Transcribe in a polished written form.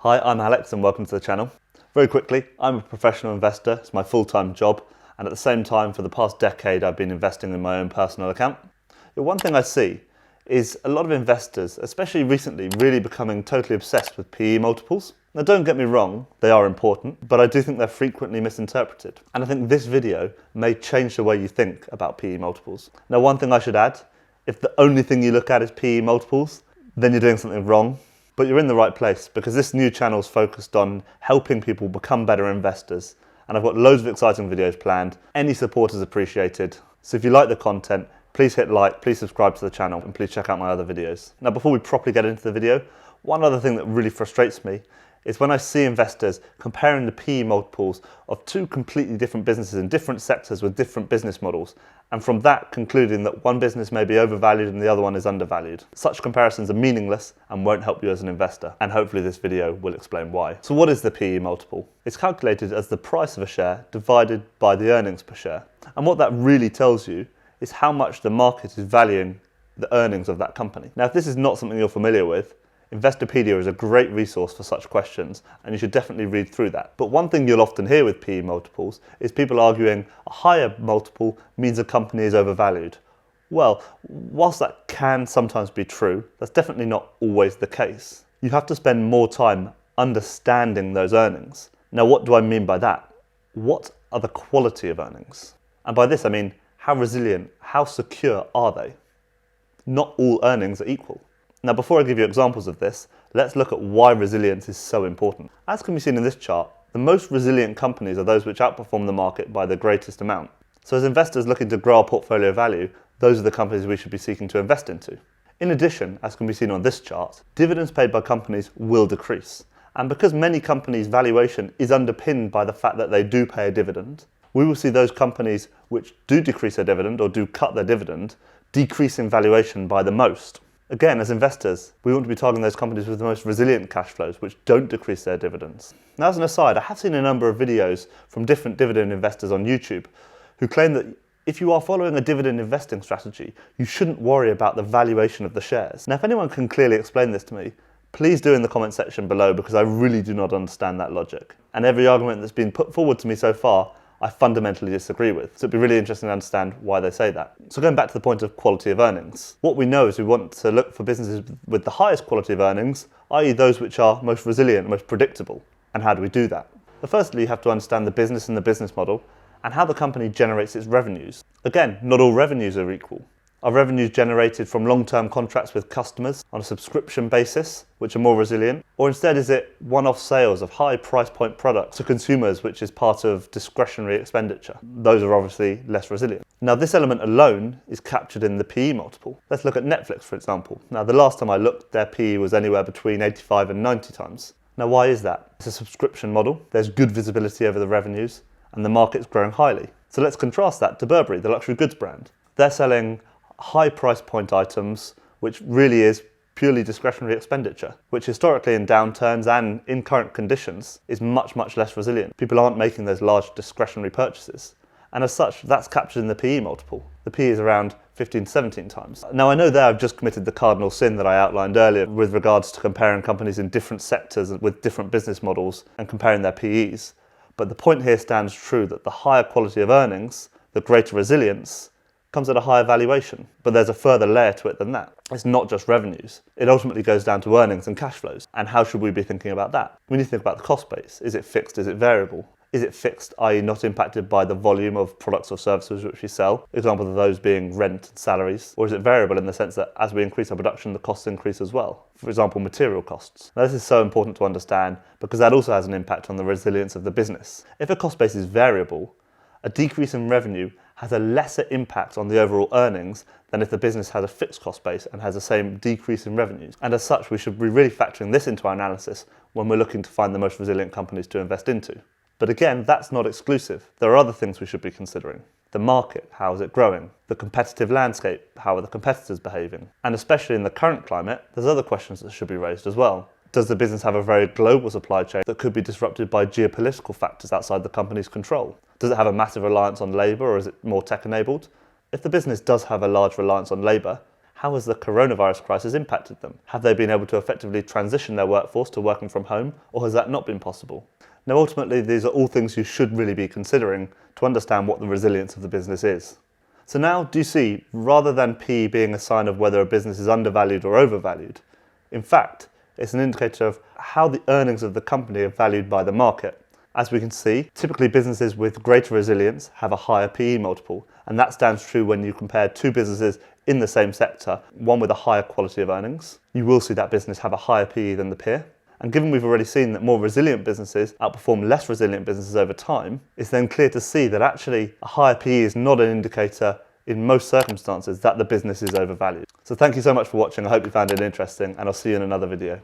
Hi, I'm Alex and welcome to the channel. Very quickly, I'm a professional investor. It's my full-time job, and at the same time for the past decade I've been investing in my own personal account. The one thing I see is a lot of investors, especially recently, really becoming totally obsessed with PE multiples. Now don't get me wrong, they are important, but I do think they're frequently misinterpreted. And I think this video may change the way you think about PE multiples. Now one thing I should add, if the only thing you look at is PE multiples, then you're doing something wrong. But you're in the right place because this new channel is focused on helping people become better investors. And I've got loads of exciting videos planned. Any support is appreciated. So if you like the content, please hit like, please subscribe to the channel, and please check out my other videos. Now, before we properly get into the video, one other thing that really frustrates me is when I see investors comparing the PE multiples of two completely different businesses in different sectors with different business models, and from that concluding that one business may be overvalued and the other one is undervalued. Such comparisons are meaningless and won't help you as an investor, and hopefully this video will explain why. So what is the PE multiple? It's calculated as the price of a share divided by the earnings per share. And what that really tells you is how much the market is valuing the earnings of that company. Now, if this is not something you're familiar with, Investopedia is a great resource for such questions, and you should definitely read through that. But one thing you'll often hear with PE multiples is people arguing a higher multiple means a company is overvalued. Well, whilst that can sometimes be true, that's definitely not always the case. You have to spend more time understanding those earnings. Now, what do I mean by that? What are the quality of earnings? And by this I mean, how resilient, how secure are they? Not all earnings are equal. Now, before I give you examples of this, let's look at why resilience is so important. As can be seen in this chart, the most resilient companies are those which outperform the market by the greatest amount. So as investors looking to grow our portfolio value, those are the companies we should be seeking to invest into. In addition, as can be seen on this chart, dividends paid by companies will decrease. And because many companies' valuation is underpinned by the fact that they do pay a dividend, we will see those companies which do decrease their dividend or do cut their dividend decrease in valuation by the most. Again, as investors, we want to be targeting those companies with the most resilient cash flows, which don't decrease their dividends. Now, as an aside, I have seen a number of videos from different dividend investors on YouTube who claim that if you are following a dividend investing strategy, you shouldn't worry about the valuation of the shares. Now, if anyone can clearly explain this to me, please do in the comment section below, because I really do not understand that logic. And every argument that's been put forward to me so far, I fundamentally disagree with. So it'd be really interesting to understand why they say that. So going back to the point of quality of earnings, what we know is we want to look for businesses with the highest quality of earnings, i.e. those which are most resilient, most predictable. And how do we do that? Well, firstly, you have to understand the business and the business model and how the company generates its revenues. Again, not all revenues are equal. Are revenues generated from long-term contracts with customers on a subscription basis, which are more resilient? Or instead is it one-off sales of high price point products to consumers, which is part of discretionary expenditure? Those are obviously less resilient. Now, this element alone is captured in the PE multiple. Let's look at Netflix, for example. Now, the last time I looked, their PE was anywhere between 85 and 90 times. Now, why is that? It's a subscription model. There's good visibility over the revenues and the market's growing highly. So let's contrast that to Burberry, the luxury goods brand. They're selling high price point items, which really is purely discretionary expenditure, which historically in downturns and in current conditions is much, much less resilient. People aren't making those large discretionary purchases. And as such, that's captured in the PE multiple. The PE is around 15 to 17 times. Now, I know there I've just committed the cardinal sin that I outlined earlier with regards to comparing companies in different sectors with different business models and comparing their PEs. But the point here stands true that the higher quality of earnings, the greater resilience, comes at a higher valuation. But there's a further layer to it than that. It's not just revenues. It ultimately goes down to earnings and cash flows. And how should we be thinking about that? We need to think about the cost base. Is it fixed? Is it variable? Is it fixed, i.e. not impacted by the volume of products or services which we sell? Examples of those being rent and salaries. Or is it variable in the sense that as we increase our production, the costs increase as well? For example, material costs. Now, this is so important to understand because that also has an impact on the resilience of the business. If a cost base is variable, a decrease in revenue has a lesser impact on the overall earnings than if the business has a fixed cost base and has the same decrease in revenues. And as such, we should be really factoring this into our analysis when we're looking to find the most resilient companies to invest into. But again, that's not exclusive. There are other things we should be considering. The market, how is it growing? The competitive landscape, how are the competitors behaving? And especially in the current climate, there's other questions that should be raised as well. Does the business have a very global supply chain that could be disrupted by geopolitical factors outside the company's control? Does it have a massive reliance on labour, or is it more tech-enabled? If the business does have a large reliance on labour, how how has the coronavirus crisis impacted them? Have they been able to effectively transition their workforce to working from home, or has that not been possible? Now, ultimately, these are all things you should really be considering to understand what the resilience of the business is. So now, do you see, rather than P being a sign of whether a business is undervalued or overvalued, in fact, it's an indicator of how the earnings of the company are valued by the market. As we can see, typically businesses with greater resilience have a higher PE multiple, and that stands true when you compare two businesses in the same sector, one with a higher quality of earnings. You will see that business have a higher PE than the peer. And given we've already seen that more resilient businesses outperform less resilient businesses over time, it's then clear to see that actually a higher PE is not an indicator in most circumstances that the business is overvalued. So thank you so much for watching. I hope you found it interesting, and I'll see you in another video.